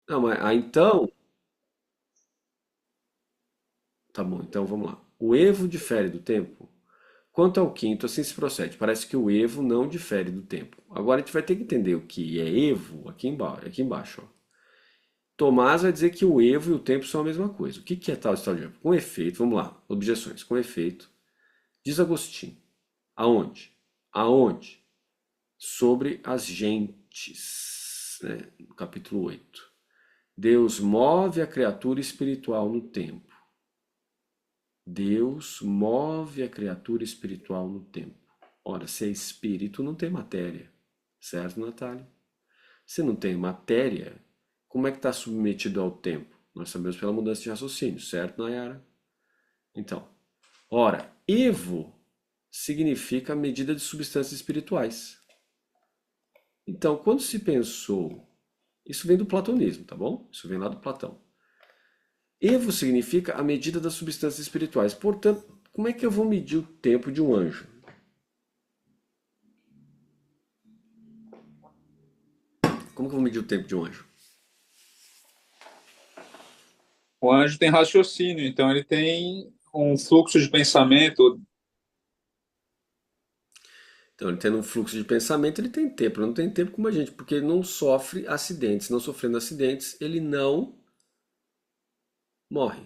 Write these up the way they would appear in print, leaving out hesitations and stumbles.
Não, mas então, tá bom, então vamos lá. O evo difere do tempo? Quanto ao quinto, assim se procede. Parece que o evo não difere do tempo. Agora a gente vai ter que entender o que é evo aqui embaixo, ó. Tomás vai dizer que o evo e o tempo são a mesma coisa. O que é tal estado de evo? Com efeito, vamos lá, objeções. Com efeito, diz Agostinho. Aonde? Aonde? Sobre as gentes, né? No capítulo 8. Deus move a criatura espiritual no tempo. Deus move a criatura espiritual no tempo. Ora, se é espírito, não tem matéria. Certo, Natália? Se não tem matéria, como é que está submetido ao tempo? Nós sabemos pela mudança de raciocínio, certo, Nayara? Então, ora, evo significa medida de substâncias espirituais. Então, quando se pensou, isso vem do platonismo, tá bom? Isso vem lá do Platão. Evo significa a medida das substâncias espirituais. Portanto, como é que eu vou medir o tempo de um anjo? Como que eu vou medir o tempo de um anjo? O anjo tem raciocínio, então ele tem um fluxo de pensamento. Então, ele tendo um fluxo de pensamento, ele tem tempo. Ele não tem tempo como a gente, porque ele não sofre acidentes. Não sofrendo acidentes, ele não morre.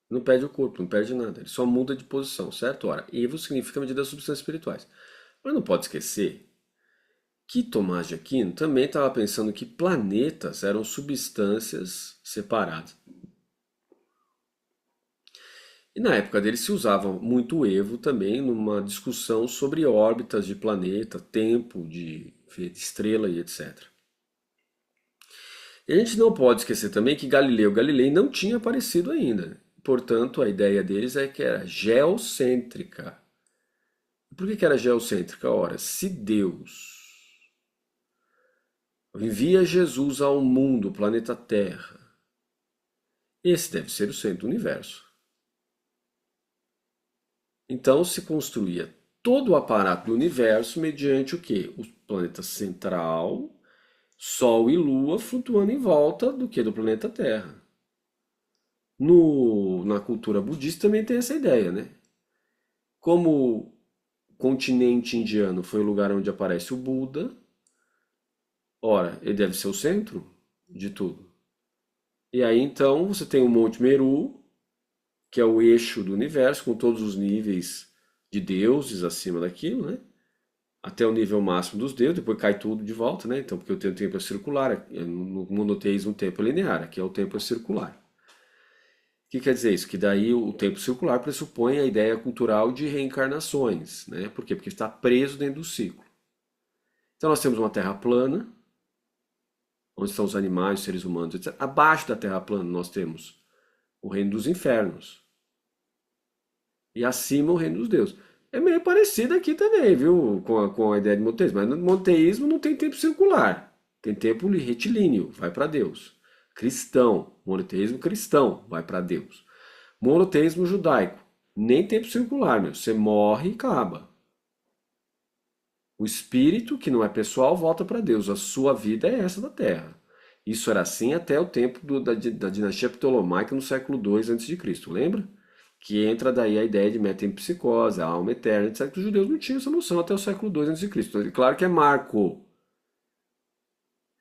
Não perde o corpo, não perde nada. Ele só muda de posição, certo? Ora, Evo significa medida das substâncias espirituais. Mas não pode esquecer que Tomás de Aquino também estava pensando que planetas eram substâncias separadas. E na época dele se usava muito o Evo também numa discussão sobre órbitas de planeta, tempo de estrela e etc. E a gente não pode esquecer também que Galileu Galilei não tinha aparecido ainda. Portanto, a ideia deles é que era geocêntrica. Por que era geocêntrica? Ora, se Deus envia Jesus ao mundo, o planeta Terra, esse deve ser o centro do universo. Então se construía todo o aparato do universo mediante o quê? O planeta central, Sol e Lua flutuando em volta do que? Do planeta Terra. Na cultura budista também tem essa ideia, né? Como o continente indiano foi o lugar onde aparece o Buda, ora, ele deve ser o centro de tudo. E aí então você tem o Monte Meru, que é o eixo do universo, com todos os níveis de deuses acima daquilo, né? Até o nível máximo dos deuses, depois cai tudo de volta, né? Então, porque o tempo é circular, no monoteísmo o tempo é linear, aqui é o tempo é circular. O que quer dizer isso? Que daí o tempo circular pressupõe a ideia cultural de reencarnações, né? Por quê? Porque está preso dentro do ciclo. Então nós temos uma Terra plana, onde estão os animais, os seres humanos, etc. Abaixo da Terra plana nós temos o reino dos infernos. E acima o reino dos deuses. É meio parecido aqui também, viu? Com a ideia de monoteísmo. Mas no monoteísmo não tem tempo circular. Tem tempo retilíneo, vai para Deus. Cristão, monoteísmo cristão, vai para Deus. Monoteísmo judaico, nem tempo circular, meu. Você morre e acaba. O espírito, que não é pessoal, volta para Deus. A sua vida é essa da Terra. Isso era assim até o tempo da dinastia Ptolomaica no século II a.C., lembra? Que entra daí a ideia de metempsicose, a alma eterna, etc. Os judeus não tinham essa noção até o século II a.C. Então, claro que é marco.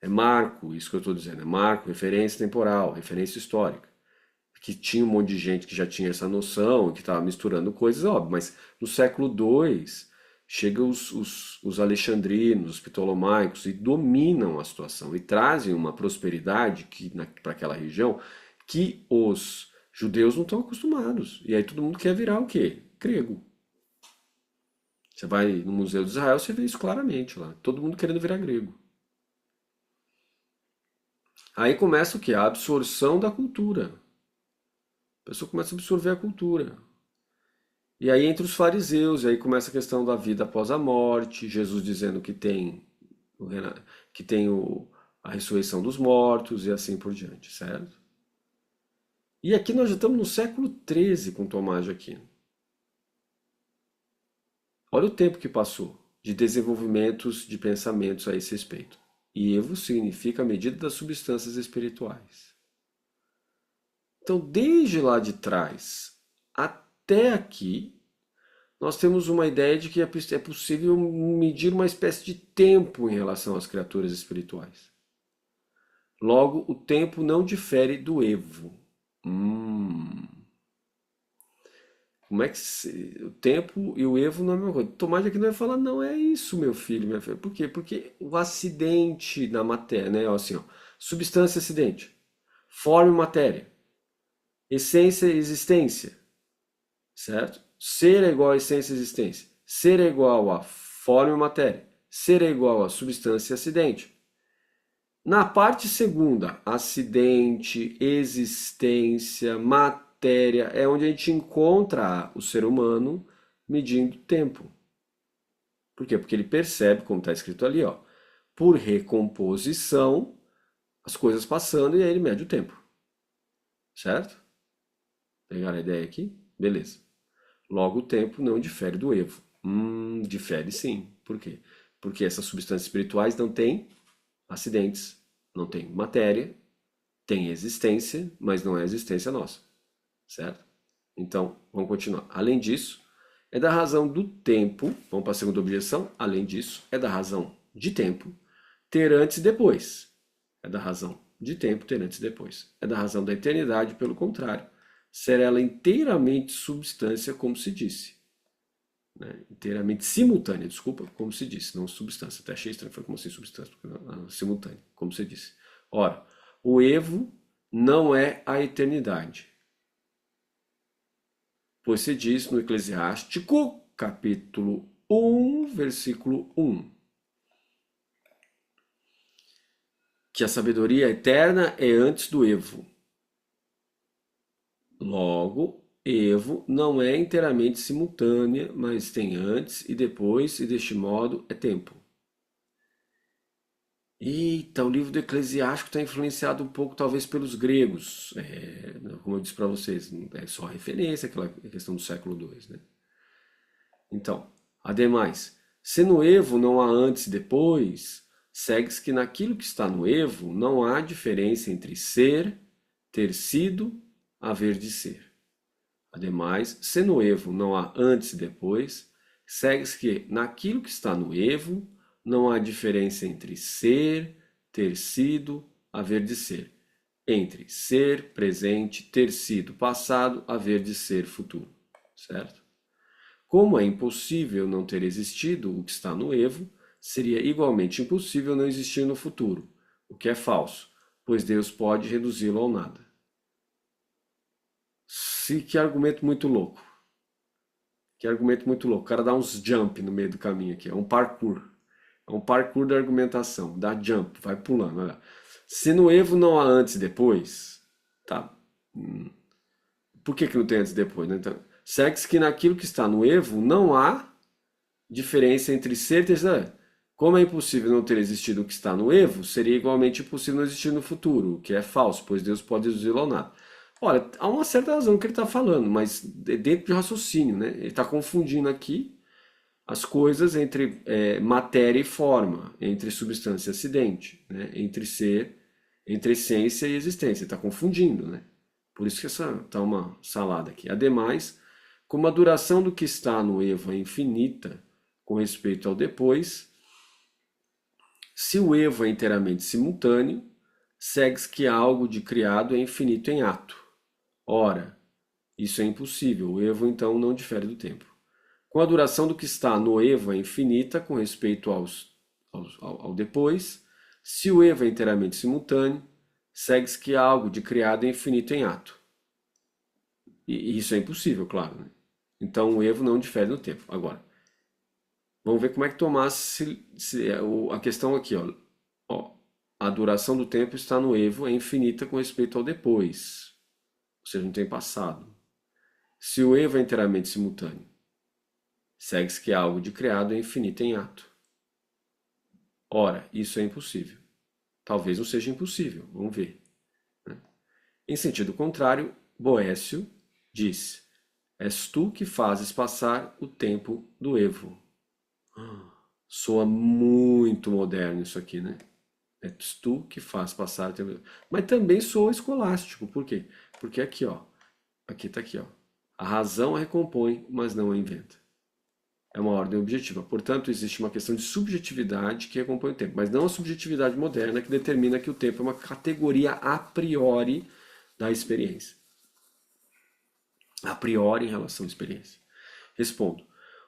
É marco, isso que eu estou dizendo. É marco, referência temporal, referência histórica. Que tinha um monte de gente que já tinha essa noção, que estava misturando coisas, óbvio, mas no século II chegam os alexandrinos, os ptolomaicos e dominam a situação e trazem uma prosperidade para aquela região que os judeus não estão acostumados. E aí todo mundo quer virar o quê? Grego. Você vai no Museu de Israel, você vê isso claramente lá. Todo mundo querendo virar grego. Aí começa o quê? A absorção da cultura. A pessoa começa a absorver a cultura. E aí entre os fariseus, e aí começa a questão da vida após a morte, Jesus dizendo que tem a ressurreição dos mortos e assim por diante, certo? E aqui nós já estamos no século XIII com Tomás de Aquino. Olha o tempo que passou de desenvolvimentos de pensamentos a esse respeito. E evo significa a medida das substâncias espirituais. Então, desde lá de trás até aqui, nós temos uma ideia de que é possível medir uma espécie de tempo em relação às criaturas espirituais. Logo, o tempo não difere do evo. Como é que o tempo e o evo não é a mesma coisa? Tomás aqui não vai falar, não é isso, meu filho, minha filha. Por quê? Porque o acidente na matéria, né? Assim, ó, substância acidente, forma e matéria, essência e existência, certo? Ser é igual a essência e existência. Ser é igual a forma e matéria. Ser é igual a substância e acidente. Na parte segunda, acidente, existência, matéria, é onde a gente encontra o ser humano medindo tempo. Por quê? Porque ele percebe, como está escrito ali, ó, por recomposição, as coisas passando e aí ele mede o tempo. Certo? Pegaram a ideia aqui? Beleza. Logo, o tempo não difere do evo. Difere sim. Por quê? Porque essas substâncias espirituais não têm acidentes, não têm matéria, tem existência, mas não é existência nossa, certo? Então, vamos continuar. Além disso, é da razão do tempo, vamos para a segunda objeção, além disso, é da razão de tempo ter antes e depois. É da razão de tempo ter antes e depois. É da razão da eternidade, pelo contrário, ser ela inteiramente substância, como se disse. Né? Inteiramente simultânea, desculpa, como se disse, não substância. Até achei estranho, foi como assim substância, simultânea, como se disse. Ora, o evo não é a eternidade. Pois se diz no Eclesiástico, capítulo 1, versículo 1, que a sabedoria eterna é antes do evo. Logo, evo não é inteiramente simultânea, mas tem antes e depois, e deste modo é tempo. Eita, o livro do Eclesiástico está influenciado um pouco, talvez, pelos gregos. Como eu disse para vocês, é só referência, aquela questão do século II, né? Então, ademais, se no Evo não há antes e depois, segue-se que naquilo que está no Evo não há diferença entre ser, ter sido, haver de ser. Ademais, se no Evo não há antes e depois, segue-se que naquilo que está no Evo não há diferença entre ser, ter sido, haver de ser. Entre ser, presente, ter sido, passado, haver de ser, futuro. Certo? Como é impossível não ter existido o que está no Evo, seria igualmente impossível não existir no futuro, o que é falso, pois Deus pode reduzi-lo ao nada. Que argumento muito louco. Que argumento muito louco. O cara dá uns jump no meio do caminho aqui. É um parkour. É um parkour da argumentação. Dá jump, vai pulando. Olha. Se no Evo não há antes e depois, tá? Por que não tem antes e depois? Né? Então, segue-se que naquilo que está no Evo não há diferença entre ser e ter. Como é impossível não ter existido o que está no Evo, seria igualmente impossível não existir no futuro, o que é falso, pois Deus pode reduzi-lo ao nada. Olha, há uma certa razão no que ele está falando, mas dentro de raciocínio, né? Ele está confundindo aqui as coisas entre matéria e forma, entre substância e acidente, né? Entre ser, entre essência e existência. Ele está confundindo, né? Por isso que essa tá uma salada aqui. Ademais, como a duração do que está no Evo é infinita com respeito ao depois, se o Evo é inteiramente simultâneo, segue-se que algo de criado é infinito em ato. Ora, isso é impossível. O Evo então não difere do tempo. Com a duração do que está no Evo é infinita com respeito ao depois, se o Evo é inteiramente simultâneo, segue-se que algo de criado é infinito em ato. E isso é impossível, claro, né? Então o Evo não difere no tempo. Agora, vamos ver como é que Tomás a questão aqui, ó. A duração do tempo está no Evo, é infinita com respeito ao depois. Ou seja, não tem passado. Se o Evo é inteiramente simultâneo, segue-se que algo de criado é infinito em ato. Ora, isso é impossível. Talvez não seja impossível, vamos ver. Em sentido contrário, Boécio diz: És tu que fazes passar o tempo do Evo. Soa muito moderno isso aqui, né? És tu que faz passar o tempo. Mas também sou escolástico. Por quê? Porque aqui, ó. Aqui tá aqui, ó. A razão a recompõe, mas não a inventa. É uma ordem objetiva. Portanto, existe uma questão de subjetividade que recompõe o tempo, mas não a subjetividade moderna que determina que o tempo é uma categoria a priori da experiência. A priori em relação à experiência. Respondo.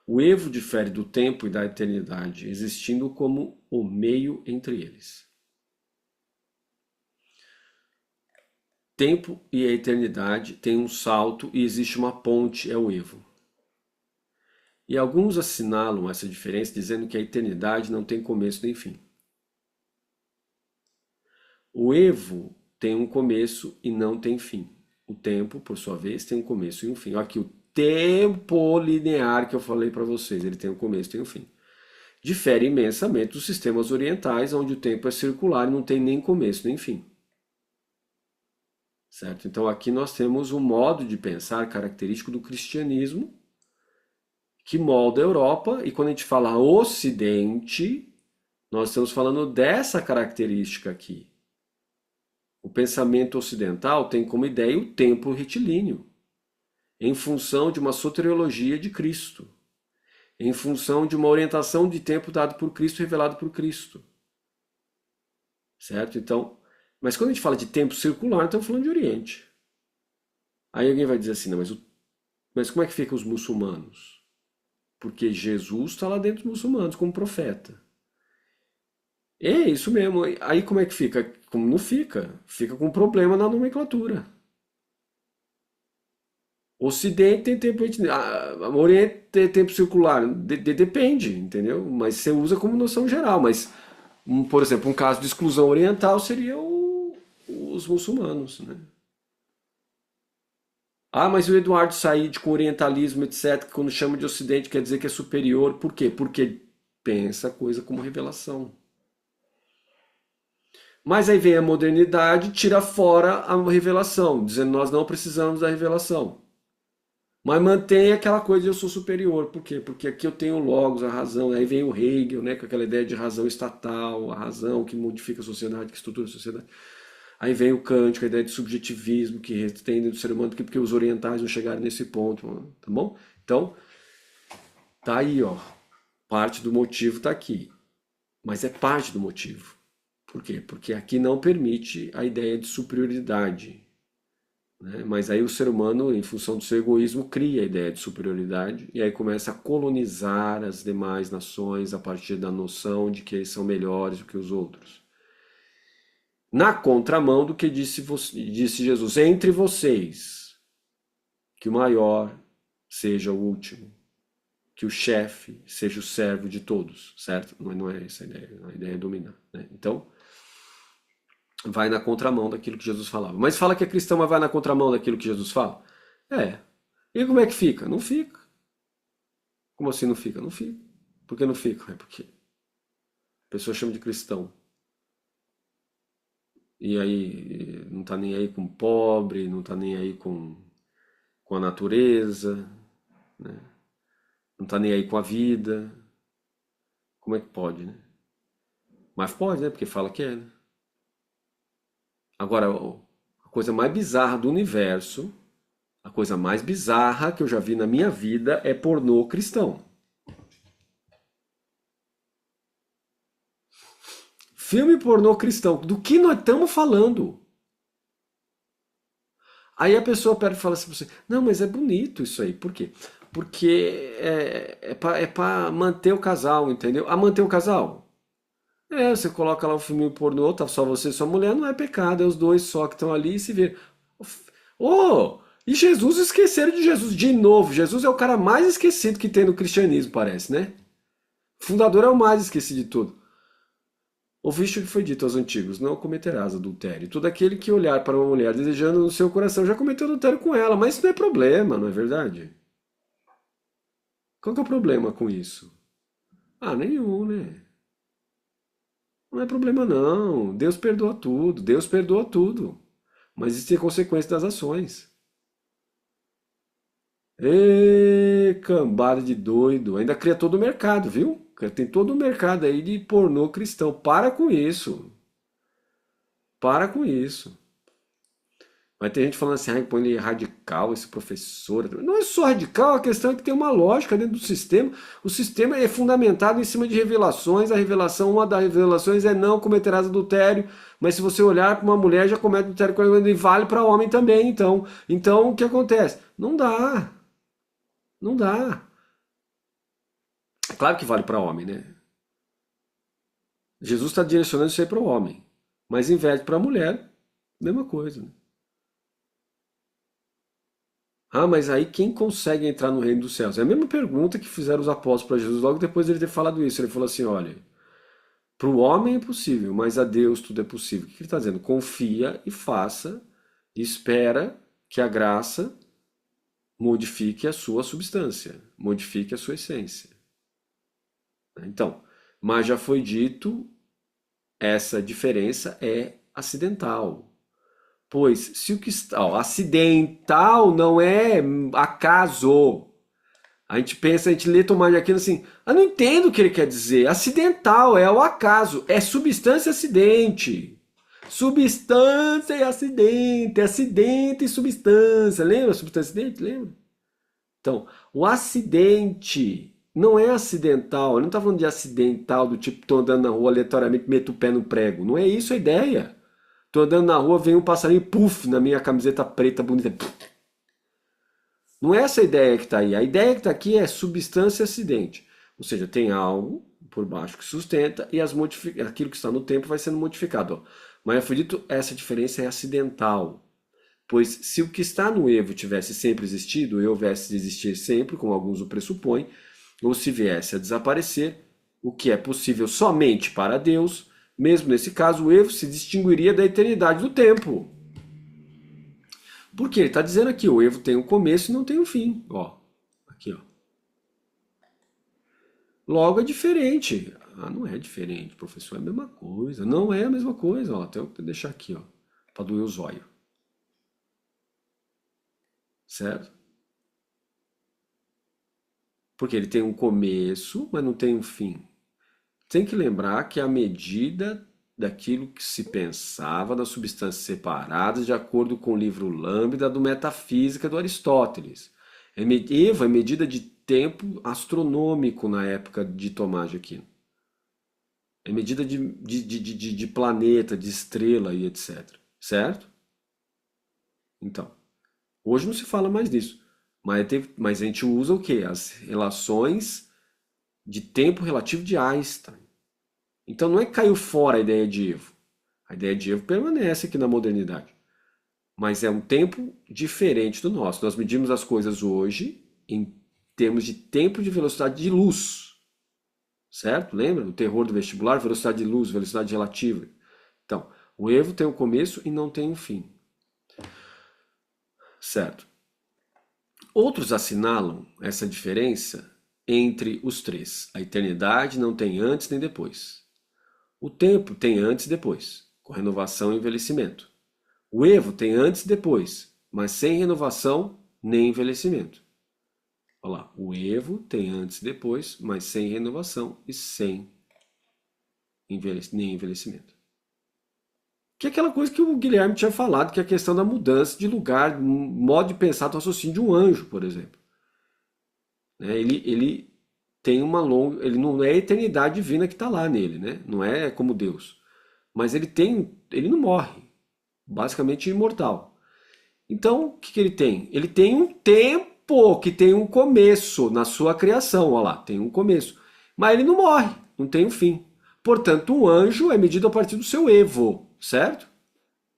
O Evo difere do tempo e da eternidade, existindo como o meio entre eles. Tempo e a eternidade têm um salto e existe uma ponte, é o Evo. E alguns assinalam essa diferença dizendo que a eternidade não tem começo nem fim. O Evo tem um começo e não tem fim. O tempo, por sua vez, tem um começo e um fim. Aqui o tempo linear que eu falei para vocês, ele tem um começo e tem um fim. Difere imensamente dos sistemas orientais, onde o tempo é circular e não tem nem começo nem fim. Certo? Então aqui nós temos um modo de pensar característico do cristianismo, que molda a Europa, e quando a gente fala Ocidente, nós estamos falando dessa característica aqui. O pensamento ocidental tem como ideia o tempo retilíneo, em função de uma soteriologia de Cristo, em função de uma orientação de tempo dado por Cristo, revelado por Cristo. Certo? Então, mas quando a gente fala de tempo circular, estamos falando de Oriente. Aí alguém vai dizer assim, não, mas como é que fica os muçulmanos? Porque Jesus está lá dentro dos muçulmanos como profeta. É isso mesmo. Aí como é que fica? Como não fica? Fica com problema na nomenclatura. Ocidente tem tempo, Oriente tem tempo circular. Depende, entendeu? Mas você usa como noção geral. Mas, por exemplo, um caso de exclusão oriental seria os muçulmanos, né? Ah, mas o Eduardo Said com orientalismo, etc., que quando chama de Ocidente quer dizer que é superior. Por quê? Porque pensa a coisa como revelação. Mas aí vem a modernidade, tira fora a revelação, dizendo nós não precisamos da revelação. Mas mantém aquela coisa de eu sou superior. Por quê? Porque aqui eu tenho o logos, a razão. Aí vem o Hegel, né, com aquela ideia de razão estatal, a razão que modifica a sociedade, que estrutura a sociedade. Aí vem o Kant, com a ideia de subjetivismo que tem dentro do ser humano, porque os orientais não chegaram nesse ponto, tá bom? Então, tá aí, ó. Parte do motivo tá aqui. Mas é parte do motivo. Por quê? Porque aqui não permite a ideia de superioridade. Né? Mas aí o ser humano, em função do seu egoísmo, cria a ideia de superioridade e aí começa a colonizar as demais nações a partir da noção de que eles são melhores do que os outros. Na contramão do que disse Jesus, entre vocês, que o maior seja o último, que o chefe seja o servo de todos, certo? Não é essa a ideia, a ideia é dominar. Né? Então, vai na contramão daquilo que Jesus falava. Mas fala que é cristão, mas vai na contramão daquilo que Jesus fala? É. E como é que fica? Não fica. Como assim não fica? Não fica. Por que não fica? É porque a pessoa chama de cristão. E aí não tá nem aí com o pobre, não tá nem aí com a natureza, né? Não tá nem aí com a vida. Como é que pode, né? Mas pode, né? Porque fala que é, né? Agora, a coisa mais bizarra do universo, a coisa mais bizarra que eu já vi na minha vida é pornô cristão. Filme pornô cristão. Do que nós estamos falando? Aí a pessoa pega e fala assim pra você, não, mas é bonito isso aí. Por quê? Porque é pra manter o casal, entendeu? A manter o casal? Você coloca lá um filme pornô, tá só você e sua mulher, não é pecado, é os dois só que estão ali e se vê. Oh, e Jesus esqueceram de Jesus de novo. Jesus é o cara mais esquecido que tem no cristianismo, parece, né? O fundador é o mais esquecido de tudo. Ouviste o que foi dito aos antigos, não cometerás adultério. Todo aquele que olhar para uma mulher desejando no seu coração já cometeu adultério com ela, mas isso não é problema, não é verdade? Qual que é o problema com isso? Ah, nenhum, né? Não é problema não. Deus perdoa tudo, Deus perdoa tudo. Mas existem consequências das ações. Ê, cambada de doido. Ainda cria todo o mercado, viu? Tem todo o mercado aí de pornô cristão. Para com isso. Para com isso. Vai ter gente falando assim, ah, põe ele radical, esse professor. Não é só radical, a questão é que tem uma lógica dentro do sistema. O sistema é fundamentado em cima de revelações. A revelação, uma das revelações é não cometerás adultério. Mas se você olhar para uma mulher, já comete adultério com ela, e vale para homem também. Então, o que acontece? Não dá. Não dá. É claro que vale para homem, né? Jesus está direcionando isso aí para o homem. Mas inverte para a mulher, mesma coisa, né? Ah, mas aí quem consegue entrar no reino dos céus? É a mesma pergunta que fizeram os apóstolos para Jesus logo depois de ele ter falado isso. Ele falou assim: olha, para o homem é impossível, mas a Deus tudo é possível. O que ele está dizendo? Confia e faça, e espera que a graça modifique a sua substância, modifique a sua essência. Então, mas já foi dito, essa diferença é acidental. Pois se o que está, ó, acidental não é acaso. A gente pensa, a gente lê Tomás de Aquino assim, eu não entendo o que ele quer dizer. Acidental é o acaso, é substância acidente. Substância e acidente, acidente e substância. Lembra substância e acidente? Lembra? Então, o acidente não é acidental. Ele não está falando de acidental, do tipo, estou andando na rua aleatoriamente, meto o pé no prego. Não é isso a ideia. Estou andando na rua, vem um passarinho, puf, na minha camiseta preta bonita. Não é essa a ideia que está aí. A ideia que está aqui é substância acidente. Ou seja, tem algo por baixo que sustenta e aquilo que está no tempo vai sendo modificado. Ó. Mas foi dito, essa diferença é acidental. Pois se o que está no Evo tivesse sempre existido, eu viesse a existir sempre, como alguns o pressupõem, ou se viesse a desaparecer, o que é possível somente para Deus, mesmo nesse caso o Evo se distinguiria da eternidade do tempo. Porque ele está dizendo aqui, o Evo tem um começo e não tem um fim. Ó, aqui, ó. Logo é diferente. Ah, não é diferente, professor, é a mesma coisa. Não é a mesma coisa, ó. Até eu deixar aqui, ó, para doer o zóio. Certo? Porque ele tem um começo, mas não tem um fim. Tem que lembrar que a medida daquilo que se pensava das substâncias separadas, de acordo com o livro Lambda do Metafísica do Aristóteles. Eva é medida de tempo astronômico na época de Tomás de Aquino. É medida de planeta, de estrela e etc. Certo? Então, hoje não se fala mais disso. Mas a gente usa o quê? As relações de tempo relativo de Einstein. Então não é que caiu fora a ideia de Evo. A ideia de Evo permanece aqui na modernidade. Mas é um tempo diferente do nosso. Nós medimos as coisas hoje em termos de tempo de velocidade de luz. Certo? Lembra? O terror do vestibular, velocidade de luz, velocidade relativa. Então, o Evo tem um começo e não tem um fim. Certo? Outros assinalam essa diferença entre os três. A eternidade não tem antes nem depois. O tempo tem antes e depois, com renovação e envelhecimento. O Evo tem antes e depois, mas sem renovação nem envelhecimento. Olha lá, o Evo tem antes e depois, mas sem renovação e sem nem envelhecimento. Que é aquela coisa que o Guilherme tinha falado, que é a questão da mudança de lugar, modo de pensar do raciocínio de um anjo, por exemplo. Ele tem uma longa. Ele não é a eternidade divina que está lá nele, né? Não é como Deus. Mas ele tem. Ele não morre. Basicamente imortal. Então, o que, que ele tem? Ele tem um tempo que tem um começo na sua criação. Olha lá, tem um começo. Mas ele não morre, não tem um fim. Portanto, um anjo é medido a partir do seu Evo, certo?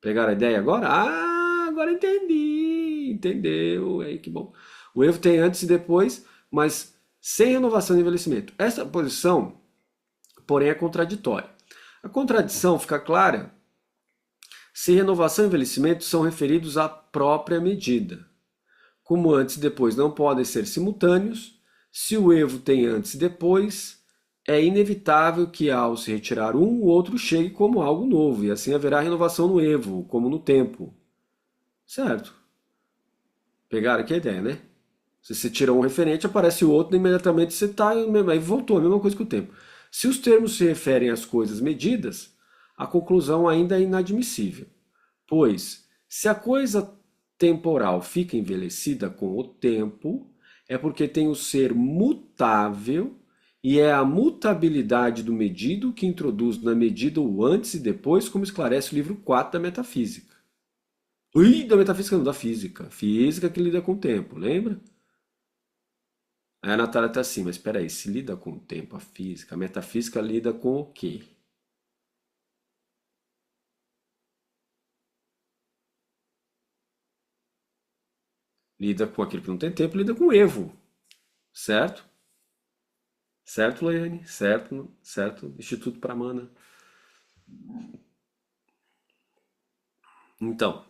Pegaram a ideia agora? Ah, agora entendi. Entendeu? Aí, que bom. O Evo tem antes e depois, mas sem renovação e envelhecimento. Essa posição, porém, é contraditória. A contradição fica clara se renovação e envelhecimento são referidos à própria medida. Como antes e depois não podem ser simultâneos, se o Evo tem antes e depois, é inevitável que ao se retirar um, o outro chegue como algo novo, e assim haverá renovação no Evo, como no tempo. Certo? Pegaram aqui a ideia, né? Se você tira um referente, aparece o outro, imediatamente você está. Aí voltou, a mesma coisa que o tempo. Se os termos se referem às coisas medidas, a conclusão ainda é inadmissível. Pois, se a coisa temporal fica envelhecida com o tempo, é porque tem o ser mutável e é a mutabilidade do medido que introduz na medida o antes e depois, como esclarece o livro 4 da Metafísica. Ui, da Metafísica não, da Física. Física que lida com o tempo, lembra? Aí a Natália tá assim, mas espera aí, se lida com o tempo, a física, a metafísica lida com o quê? Lida com aquilo que não tem tempo, lida com o Evo, certo? Certo, Laiane? Certo, certo. Instituto Pramana. Então,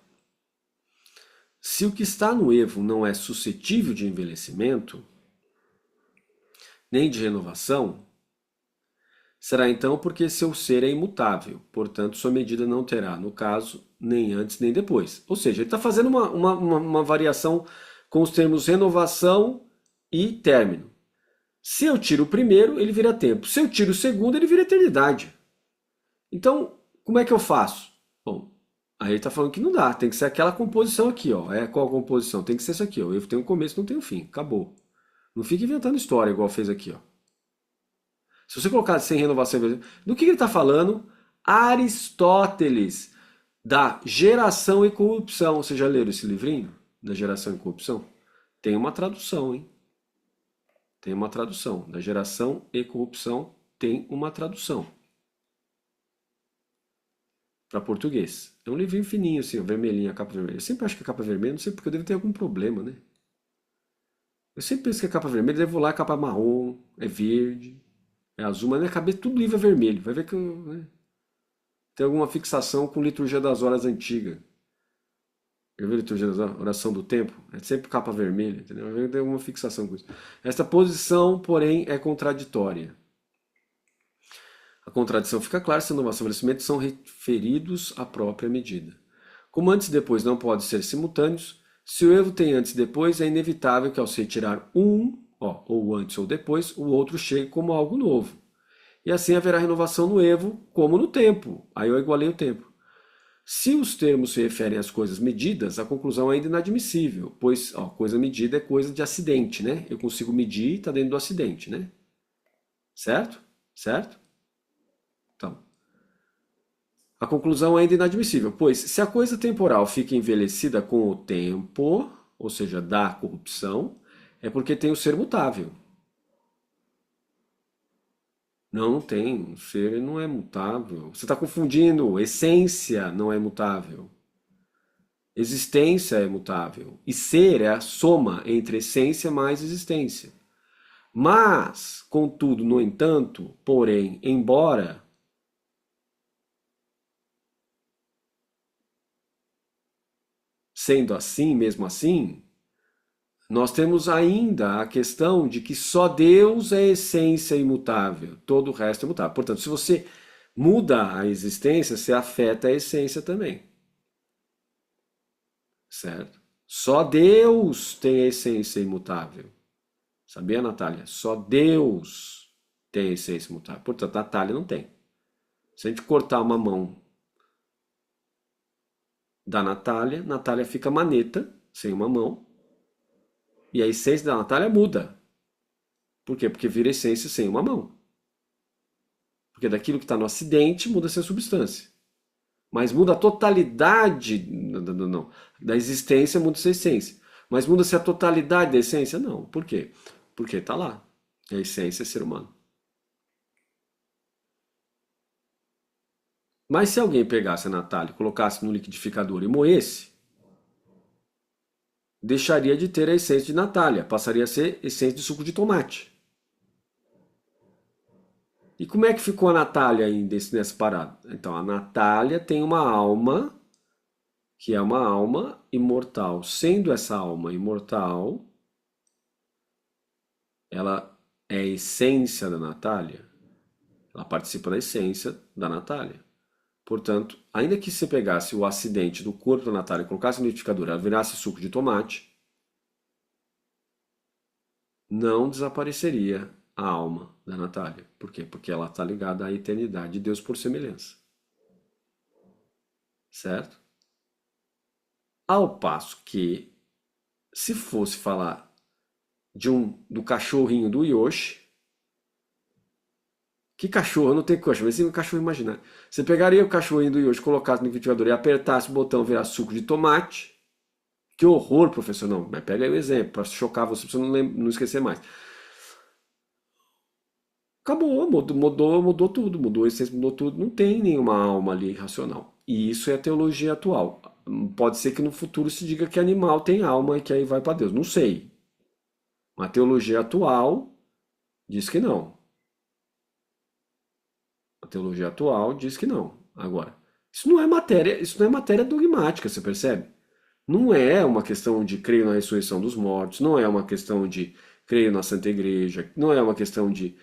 se o que está no Evo não é suscetível de envelhecimento, nem de renovação, será então porque seu ser é imutável, portanto, sua medida não terá, no caso, nem antes nem depois. Ou seja, ele está fazendo uma variação com os termos renovação e término. Se eu tiro o primeiro, ele vira tempo. Se eu tiro o segundo, ele vira eternidade. Então, como é que eu faço? Bom, aí ele está falando que não dá, tem que ser aquela composição aqui, ó. Qual a composição? Tem que ser isso aqui, ó. Eu tenho um começo, não tem um fim. Acabou. Não fica inventando história igual fez aqui, ó. Se você colocar sem renovação, do que ele está falando? Aristóteles, da geração e corrupção. Você já leram esse livrinho? Da geração e corrupção? Tem uma tradução, hein? Tem uma tradução. Da geração e corrupção tem uma tradução para português. É um livrinho fininho, assim, vermelhinho, a capa vermelha. Eu sempre acho que a capa vermelha, não sei porque eu devo ter algum problema, né? Eu sempre penso que a capa vermelha, devo lá, a capa marrom, é verde, é azul, mas na minha cabeça tudo livro é vermelho. Vai ver que eu, né, tem alguma fixação com liturgia das horas antiga. Eu vi liturgia das horas, oração do tempo, é sempre capa vermelha, entendeu? Vai ver que tem alguma fixação com isso. Esta posição, porém, é contraditória. A contradição fica clara se a inovação e o envelhecimento são referidos à própria medida. Como antes e depois não podem ser simultâneos, se o Evo tem antes e depois, é inevitável que ao se retirar um, ó, ou antes ou depois, o outro chegue como algo novo. E assim haverá renovação no Evo, como no tempo. Aí eu igualei o tempo. Se os termos se referem às coisas medidas, a conclusão é ainda inadmissível, pois ó, coisa medida é coisa de acidente, né? Eu consigo medir e está dentro do acidente, né? Certo? Certo? Então, a conclusão é ainda inadmissível, pois se a coisa temporal fica envelhecida com o tempo, ou seja, da corrupção, é porque tem o ser mutável. Não, não tem. O ser não é mutável. Você está confundindo. Essência não é mutável. Existência é mutável. E ser é a soma entre essência mais existência. Mas, contudo, no entanto, porém, embora, sendo assim, mesmo assim, nós temos ainda a questão de que só Deus é essência imutável, todo o resto é mutável. Portanto, se você muda a existência, você afeta a essência também, certo? Só Deus tem a essência imutável. Sabia, Natália? Só Deus tem a essência imutável. Portanto, Natália não tem. Se a gente cortar uma mão da Natália, Natália fica maneta, sem uma mão, e a essência da Natália muda. Por quê? Porque vira essência sem uma mão. Porque daquilo que está no acidente muda-se a substância. Mas muda a totalidade não, da existência, muda-se a essência. Mas muda-se a totalidade da essência? Não. Por quê? Porque está lá. A essência é ser humano. Mas se alguém pegasse a Natália, colocasse no liquidificador e moesse, deixaria de ter a essência de Natália, passaria a ser essência de suco de tomate. E como é que ficou a Natália aí nessa parada? Então, a Natália tem uma alma, que é uma alma imortal. Sendo essa alma imortal, ela é a essência da Natália. Ela participa da essência da Natália. Portanto, ainda que você pegasse o acidente do corpo da Natália e colocasse no liquidificador, ela virasse suco de tomate, não desapareceria a alma da Natália. Por quê? Porque ela está ligada à eternidade de Deus por semelhança. certo? Ao passo que, se fosse falar do cachorrinho do Yoshi, que cachorro? Não tem cachorro, mas sim um cachorro imaginário. Você pegaria o cachorrinho do Yoshi, colocasse no liquidificador e apertasse o botão virar suco de tomate. Que horror, professor. Não, mas pega aí o exemplo, para chocar você, pra você não esquecer mais. Acabou, mudou tudo, mudou a essência, mudou tudo. Não tem nenhuma alma ali racional. E isso é a teologia atual. Pode ser que no futuro se diga que animal tem alma e que aí vai para Deus. Não sei. A teologia atual diz que não. A teologia atual diz que não. Agora, isso não é matéria dogmática, você percebe? Não é uma questão de creio na ressurreição dos mortos, não é uma questão de creio na Santa Igreja, não é uma questão de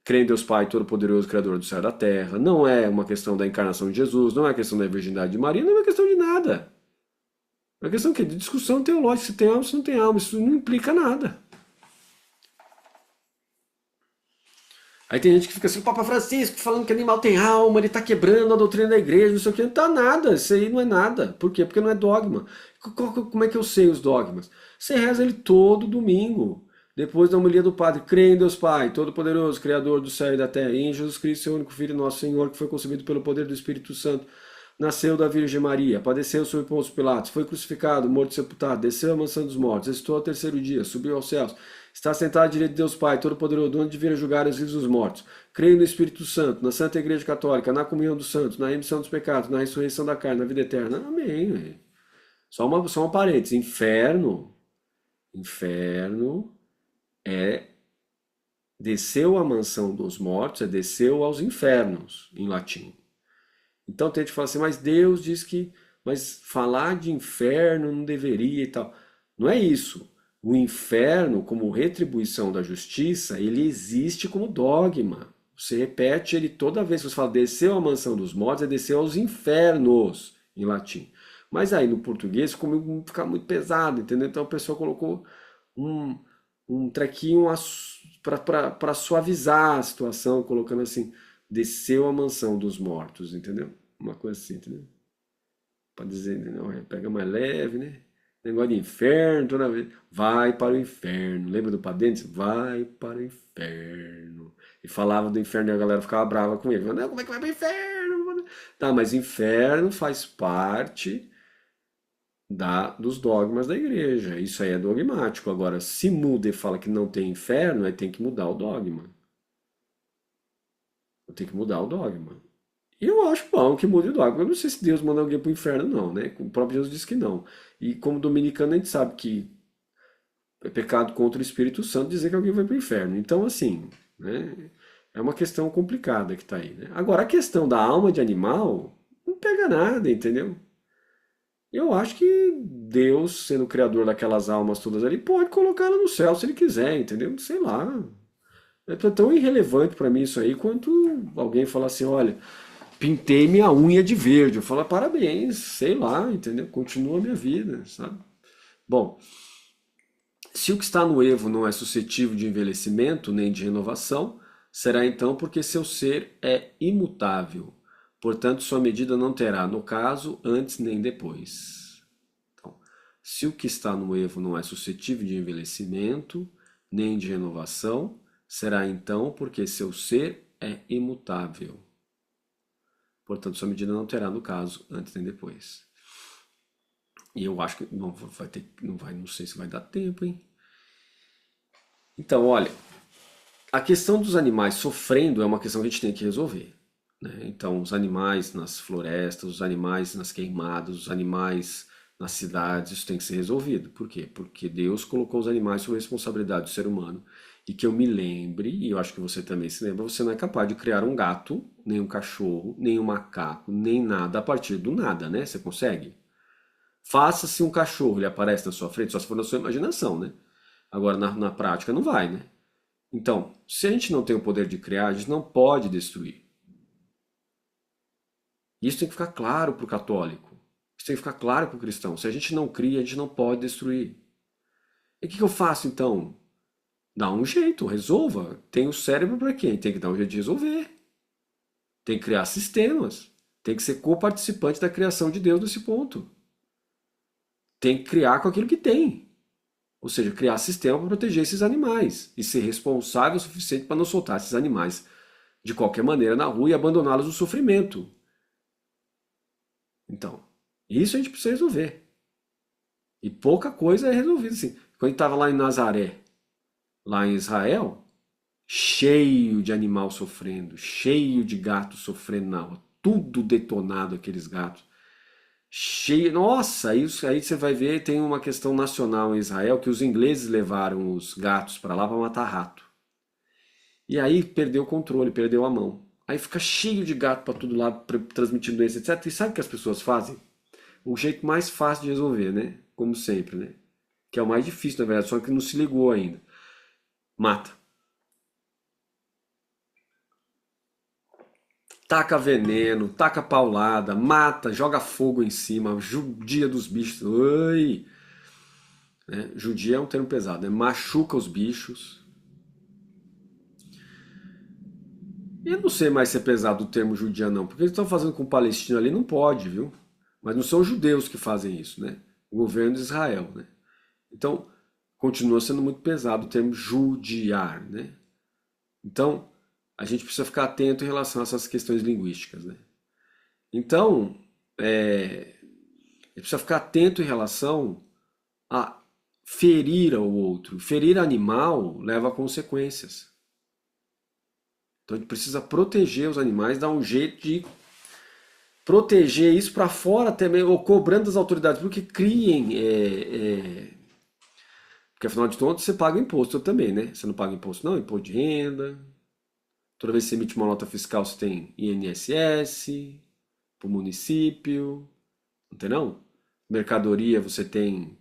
creio em Deus Pai Todo-Poderoso, Criador do céu e da terra, não é uma questão da encarnação de Jesus, não é uma questão da virgindade de Maria, não é uma questão de nada. É uma questão de discussão teológica, se tem alma, se não tem alma, isso não implica nada. Aí tem gente que fica assim, o Papa Francisco falando que animal tem alma, ele está quebrando a doutrina da igreja, não sei o que, não tá nada, isso aí não é nada. Por quê? Porque não é dogma. Como é que eu sei os dogmas? Você reza ele todo domingo, depois da homilia do padre, crê em Deus Pai, Todo-Poderoso, Criador do céu e da terra, e em Jesus Cristo, seu único Filho, nosso Senhor, que foi concebido pelo poder do Espírito Santo, nasceu da Virgem Maria, padeceu sob Pôncio Pilatos, foi crucificado, morto e sepultado, desceu à mansão dos mortos, ressuscitou ao terceiro dia, subiu aos céus, está sentado à direita de Deus Pai, Todo-Poderoso, de onde vir a julgar os vivos e os mortos. Creio no Espírito Santo, na Santa Igreja Católica, na comunhão dos santos, na remissão dos pecados, na ressurreição da carne, na vida eterna. Amém. Só uma parênteses. Inferno é desceu à mansão dos mortos, é desceu aos infernos, em latim. Então tem gente que fala assim, mas Deus diz que, mas falar de inferno não deveria e tal. Não é isso. O inferno, como retribuição da justiça, ele existe como dogma. Você repete ele toda vez que você fala desceu à mansão dos mortos, é desceu aos infernos, em latim. Mas aí no português fica muito pesado, entendeu? Então a pessoa colocou um, um trequinho para suavizar a situação, colocando assim, desceu à mansão dos mortos, entendeu? Uma coisa assim, entendeu? Para dizer, não, pega mais leve, né? Negócio de inferno, toda vez. Vai para o inferno. Lembra do Padentes? Vai para o inferno. E falava do inferno e a galera ficava brava com ele. Não, como é que vai para o inferno? Tá, mas inferno faz parte dos dogmas da igreja. Isso aí é dogmático. Agora, se muda e fala que não tem inferno, aí tem que mudar o dogma. Tem que mudar o dogma. E eu acho bom que mude o dogma. Eu não sei se Deus manda alguém para o inferno, não, né? O próprio Jesus disse que não. E como dominicano, a gente sabe que é pecado contra o Espírito Santo dizer que alguém vai para o inferno. Então, assim, né? É uma questão complicada que está aí, né? Agora, a questão da alma de animal não pega nada, entendeu? Eu acho que Deus, sendo o criador daquelas almas todas ali, pode colocá-la no céu se ele quiser, entendeu? Sei lá. É tão irrelevante para mim isso aí quanto alguém falar assim, olha, pintei minha unha de verde. Eu falo, parabéns, sei lá, entendeu? Continua a minha vida, sabe? Bom, se o que está no Evo não é suscetível de envelhecimento nem de renovação, será então porque seu ser é imutável. Portanto, sua medida não terá, no caso, antes nem depois. Então, se o que está no Evo não é suscetível de envelhecimento nem de renovação, será então porque seu ser é imutável. Portanto, sua medida não terá, no caso, antes nem depois. E eu acho que não sei se vai dar tempo, hein? Então, olha, a questão dos animais sofrendo é uma questão que a gente tem que resolver, né? Então, os animais nas florestas, os animais nas queimadas, os animais nas cidades, isso tem que ser resolvido. Por quê? Porque Deus colocou os animais sob a responsabilidade do ser humano. E que eu me lembre, e eu acho que você também se lembra, você não é capaz de criar um gato, nem um cachorro, nem um macaco, nem nada a partir do nada, né? Você consegue? Faça-se um cachorro, ele aparece na sua frente, só se for na sua imaginação, né? Agora, na prática, não vai, né? Então, se a gente não tem o poder de criar, a gente não pode destruir. Isso tem que ficar claro para o católico. Isso tem que ficar claro para o cristão. Se a gente não cria, a gente não pode destruir. E o que eu faço então? Dá um jeito, resolva. Tem o cérebro para quem? Tem que dar um jeito de resolver. Tem que criar sistemas. Tem que ser coparticipante da criação de Deus nesse ponto. Tem que criar com aquilo que tem. Ou seja, criar sistema para proteger esses animais e ser responsável o suficiente para não soltar esses animais de qualquer maneira na rua e abandoná-los no sofrimento. Então, isso a gente precisa resolver. E pouca coisa é resolvida assim. Quando a gente estava lá em Nazaré, lá em Israel, cheio de animal sofrendo, cheio de gatos sofrendo na rua, tudo detonado aqueles gatos. Cheio, nossa, isso aí você vai ver, tem uma questão nacional em Israel que os ingleses levaram os gatos para lá para matar rato. E aí perdeu o controle, perdeu a mão. Aí fica cheio de gato para todo lado, transmitindo doença, etc. E sabe o que as pessoas fazem? O jeito mais fácil de resolver, né? Como sempre, né? Que é o mais difícil, na verdade, só que não se ligou ainda. Mata. Taca veneno, taca paulada, mata, joga fogo em cima, judia dos bichos. Oi! Né? Judia é um termo pesado, né? Machuca os bichos. E eu não sei mais se é pesado o termo judia, não, porque eles estão fazendo com o palestino ali, não pode, viu? Mas não são os judeus que fazem isso, né? O governo de Israel, né? Então, continua sendo muito pesado o termo judiar, né? Então, a gente precisa ficar atento em relação a essas questões linguísticas, né? Então, a gente precisa ficar atento em relação a ferir ao outro. Ferir animal leva a consequências. Então, a gente precisa proteger os animais, dar um jeito de proteger isso para fora também, ou cobrando das autoridades, porque criem. Porque afinal de contas você paga imposto também, né? Você não paga imposto, não, imposto de renda. Toda vez que você emite uma nota fiscal, você tem INSS para o município, não tem não? Mercadoria, você tem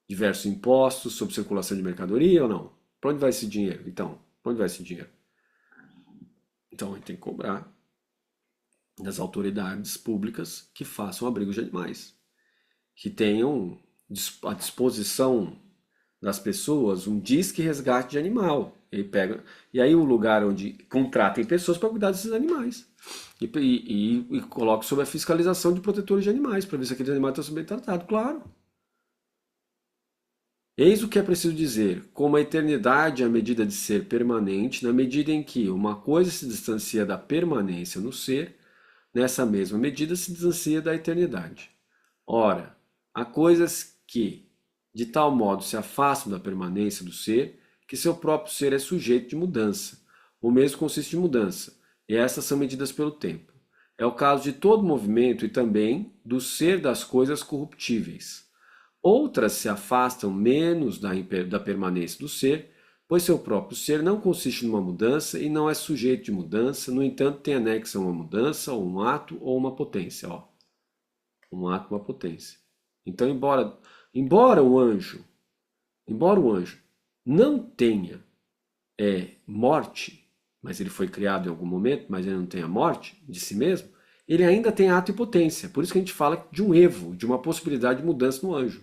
diversos impostos sobre circulação de mercadoria ou não? Para onde vai esse dinheiro? Então, para onde vai esse dinheiro? Então, a gente tem que cobrar das autoridades públicas que façam abrigos de animais, que tenham à disposição das pessoas um disque resgate de animal. Ele pega e aí o lugar onde contratem pessoas para cuidar desses animais e coloque sob a fiscalização de protetores de animais para ver se aqueles animais estão sendo bem tratados, claro. Eis o que é preciso dizer: como a eternidade é a medida de ser permanente, na medida em que uma coisa se distancia da permanência no ser, nessa mesma medida se distancia da eternidade. Ora, há coisas que, de tal modo, se afastam da permanência do ser, que seu próprio ser é sujeito de mudança. O mesmo consiste de mudança, e essas são medidas pelo tempo. É o caso de todo movimento e também do ser das coisas corruptíveis. Outras se afastam menos da permanência do ser, pois seu próprio ser não consiste numa mudança e não é sujeito de mudança, no entanto, tem anexa uma mudança, ou um ato, ou uma potência. Ó. Um ato, uma potência. Então, embora o anjo, não tenha morte, mas ele foi criado em algum momento, mas ele não tem a morte de si mesmo, ele ainda tem ato e potência. Por isso que a gente fala de um evo, de uma possibilidade de mudança no anjo,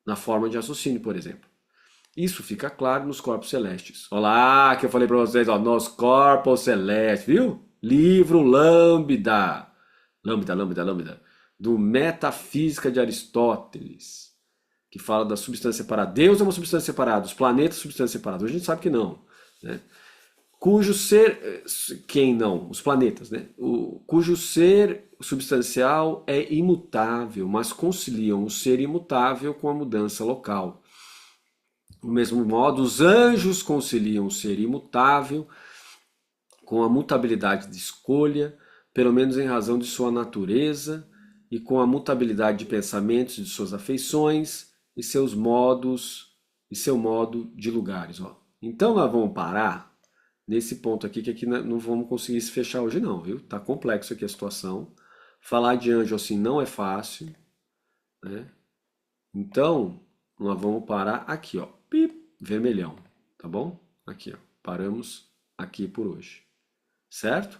na forma de raciocínio, por exemplo. Isso fica claro nos corpos celestes. Olha lá que eu falei para vocês, ó, nos corpos celestes, viu? Livro Lambda. Lambda. Do Metafísica de Aristóteles, que fala da substância separada. Deus é uma substância separada, os planetas são substâncias separadas. Hoje a gente sabe que não. Né? Cujo ser. Quem não? Os planetas, né? Cujo ser substancial é imutável, mas conciliam o ser imutável com a mudança local. Do mesmo modo, os anjos conciliam o ser imutável com a mutabilidade de escolha, pelo menos em razão de sua natureza, e com a mutabilidade de pensamentos, de suas afeições e seus modos e seu modo de lugares. Ó. Então nós vamos parar nesse ponto aqui, que aqui não vamos conseguir se fechar hoje não, viu? Tá complexo aqui a situação. Falar de anjo assim não é fácil, né? Então, nós vamos parar aqui, ó. Pip, vermelhão, tá bom? Aqui, ó. Paramos aqui por hoje. Certo?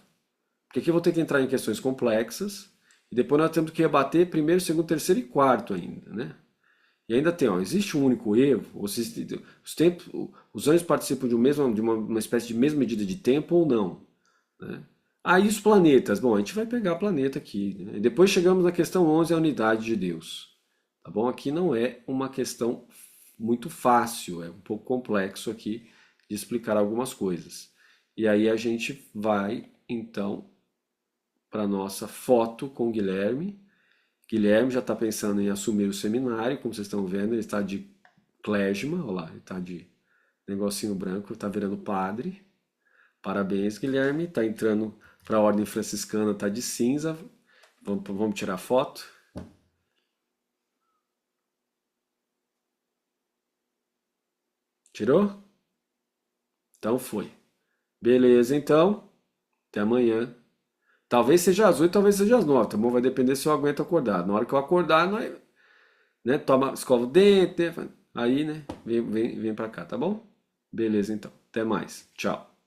Porque aqui eu vou ter que entrar em questões complexas e depois nós temos que rebater primeiro, segundo, terceiro e quarto ainda, né? E ainda tem, ó, existe um único evo, os anjos participam de uma espécie de mesma medida de tempo ou não, né? Aí os planetas. Bom, a gente vai pegar planeta aqui, né? Depois chegamos na questão 11, a unidade de Deus. Tá bom? Aqui não é uma questão muito fácil, é um pouco complexo aqui de explicar algumas coisas. E aí a gente vai, então, para a nossa foto com o Guilherme. Guilherme já está pensando em assumir o seminário, como vocês estão vendo, ele está de clésima, olha lá, ele está de negocinho branco, está virando padre. Parabéns, Guilherme. Está entrando para a ordem franciscana, está de cinza. Vamos tirar foto. Tirou? Então foi. Beleza, então. Até amanhã. Talvez seja às 8, talvez seja às 9, tá bom? Vai depender se eu aguento acordar. Na hora que eu acordar, nós, né, toma, escova o dente, né, aí, né, vem pra cá, tá bom? Beleza, então. Até mais. Tchau.